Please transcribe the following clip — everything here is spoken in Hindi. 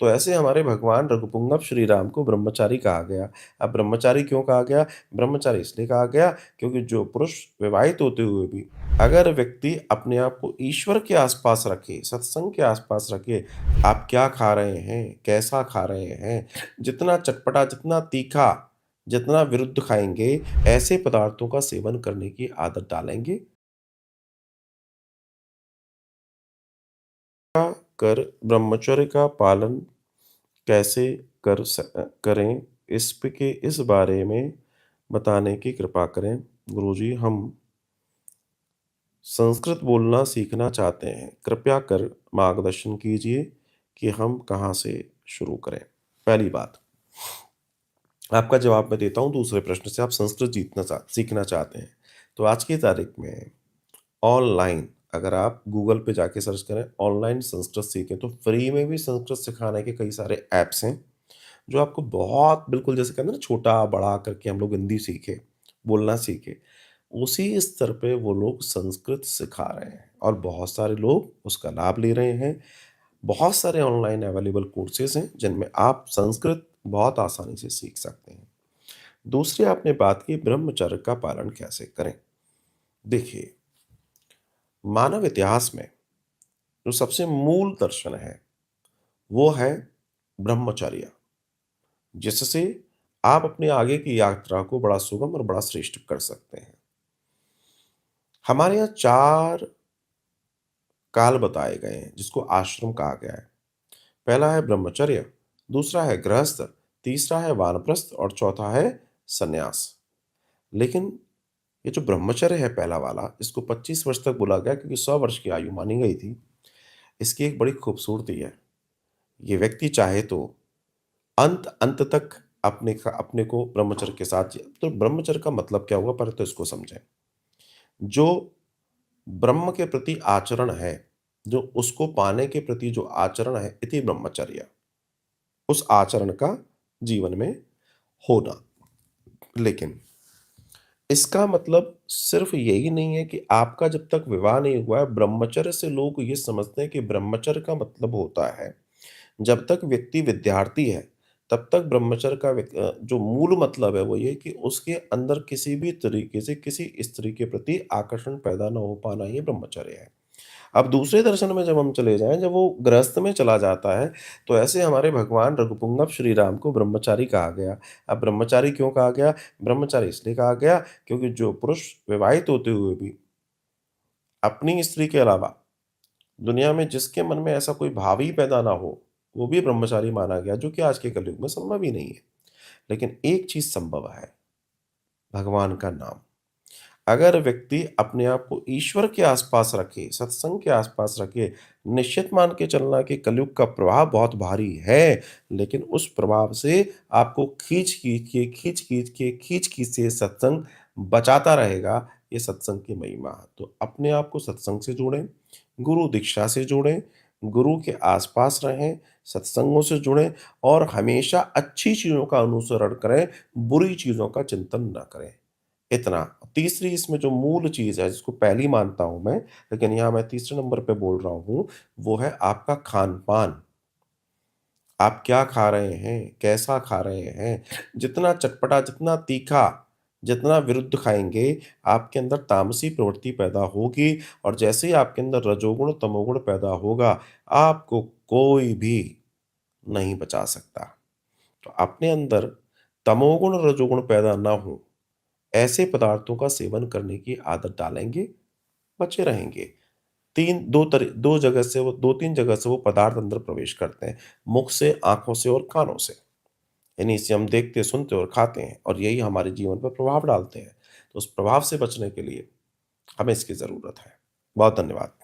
तो ऐसे हमारे भगवान रघुपुंगव श्री राम को ब्रह्मचारी कहा गया। अब ब्रह्मचारी क्यों कहा गया? ब्रह्मचारी इसलिए कहा गया क्योंकि जो पुरुष विवाहित होते हुए भी अगर व्यक्ति अपने आप को ईश्वर के आस-पास रखे, सत्संग के आस-पास रखे, आप क्या खा रहे हैं? कैसा खा रहे हैं? जितना चटपटा, जितना तीखा, जितना विरुद्ध खाएँगे, ऐसे पदार्थों का सेवन करने की आदत डालेंगे कर ब्रह्मचर्य का पालन कैसे करें इस बारे में बताने की कृपा करें। गुरुजी हम संस्कृत बोलना सीखना चाहते हैं। कृपया कर मार्गदर्शन कीजिए कि हम कहाँ से शुरू करें? पहली बात, आपका जवाब मैं देता हूँ दूसरे प्रश्न से। आप संस्कृत सीखना चाहते हैं। तो आज की तारीख में ऑनलाइन अगर आप गूगल पे जाके सर्च करें ऑनलाइन संस्कृत सीखें तो फ्री में भी संस्कृत सिखाने के कई सारे ऐप्स हैं, जो आपको बहुत बिल्कुल जैसे कहते हैं ना छोटा-बड़ा करके हम लोग हिंदी सीखे, बोलना सीखे, उसी स्तर पे वो लोग संस्कृत सिखा रहे हैं और बहुत सारे लोग उसका लाभ ले रहे हैं। बहुत सारे ऑनलाइन अवेलेबल कोर्सेज़ हैं, जिनमें आप संस्कृत बहुत आसानी से सीख सकते हैं। दूसरी आपने बात की ब्रह्मचर्य का पालन कैसे करें? देखिए, मानव इतिहास में जो सबसे मूल दर्शन है, वो है ब्रह्मचर्य, जिससे आप अपने आगे की यात्रा को बड़ा सुगम और बड़ा श्रेष्ठ कर सकते हैं। हमारे यहाँ 4 काल बताए गए हैं, जिसको आश्रम कहा गया है। पहला है ब्रह्मचर्य, दूसरा है गृहस्थ, तीसरा है वानप्रस्थ और चौथा है सन्यास। लेकिन ये जो ब्रह्मचर्य है पहला वाला, इसको 25 वर्ष तक बोला गया क्योंकि 100 वर्ष की आयु मानी गई थी। इसकी एक बड़ी खूबसूरती है। ये व्यक्ति चाहे तो अंत तक अपने को ब्रह्मचर्य के साथ जिए। तो ब्रह्मचर्य का मतलब क्या हुआ पहले तो इसको समझें। जो ब्रह्म के प्रति आचरण है, जो उसको पाने के प्रति जो आचरण है, इति ब्रह्मचर्य। उस आचरण का जीवन में होना। लेकिन इसका मतलब सिर्फ यही नहीं है कि आपका जब तक विवाह नहीं हुआ है, ब्रह्मचर्य से लोग ये समझते हैं कि ब्रह्मचर्य का मतलब होता है जब तक व्यक्ति विद्यार्थी है, तब तक ब्रह्मचर्य का जो मूल मतलब है वो ये कि उसके अंदर किसी भी तरीके से किसी स्त्री के प्रति आकर्षण पैदा ना हो पाना ये ब्रह्मचर्य है। अब दूसरे दर्शन में जब हम चले जाएँ, जब वो गृहस्थ में चला जाता है, तो ऐसे हमारे भगवान रघुपुंगव श्री राम को ब्रह्मचारी कहा गया। अब ब्रह्मचारी क्यों कहा गया? ब्रह्मचारी इसलिए कहा गया क्योंकि जो पुरुष विवाहित होते हुए भी अपनी स्त्री के अलावा दुनिया में जिसके मन में ऐसा कोई भाव ही पैदा ना हो, वो भी ब्रह्मचारी माना गया, जो कि आज के कलयुग में संभव ही नहीं है। लेकिन एक चीज़ संभव है, भगवान का नाम। अगर व्यक्ति अपने आप को ईश्वर के आस-पास रखे, सत्संग के आस-पास रखे, निश्चित मान के चलना कि कलयुग का प्रभाव बहुत भारी है, लेकिन उस प्रभाव से आपको खींच-खींच के सत्संग बचाता रहेगा, ये सत्संग की महिमा है। तो अपने आप को सत्संग से जोड़ें, गुरु दीक्षा से जोड़ें, गुरु के आस-पास रहें, सत्संगों से जुड़ें और हमेशा अच्छी चीज़ों का अनुसरण करें, बुरी चीज़ों का चिंतन ना करें। इतना। तीसरी इसमें जो मूल चीज़ है जिसको पहली मानता हूँ मैं, लेकिन यहाँ मैं तीसरे नंबर पे बोल रहा हूँ, वो है आपका खान-पान। आप क्या खा रहे हैं? कैसा खा रहे हैं? जितना चटपटा, जितना तीखा, जितना विरुद्ध खाएँगे, आपके अंदर तामसी प्रवृत्ति पैदा होगी और जैसे ही आपके अंदर रजोगुण, तमोगुण पैदा होगा, आपको कोई भी नहीं बचा सकता। तो अपने अंदर तमोगुण, रजोगुण पैदा ना हो ऐसे पदार्थों का सेवन करने की आदत डालेंगे, बचे रहेंगे। 2 जगह से वो 2-3 जगह से वो पदार्थ अंदर प्रवेश करते हैं, मुख से, आँखों से और कानों से। यानी इसे हम देखते, सुनते और खाते हैं और यही हमारे जीवन पर प्रभाव डालते हैं। तो उस प्रभाव से बचने के लिए हमें इसकी ज़रूरत है। बहुत धन्यवाद।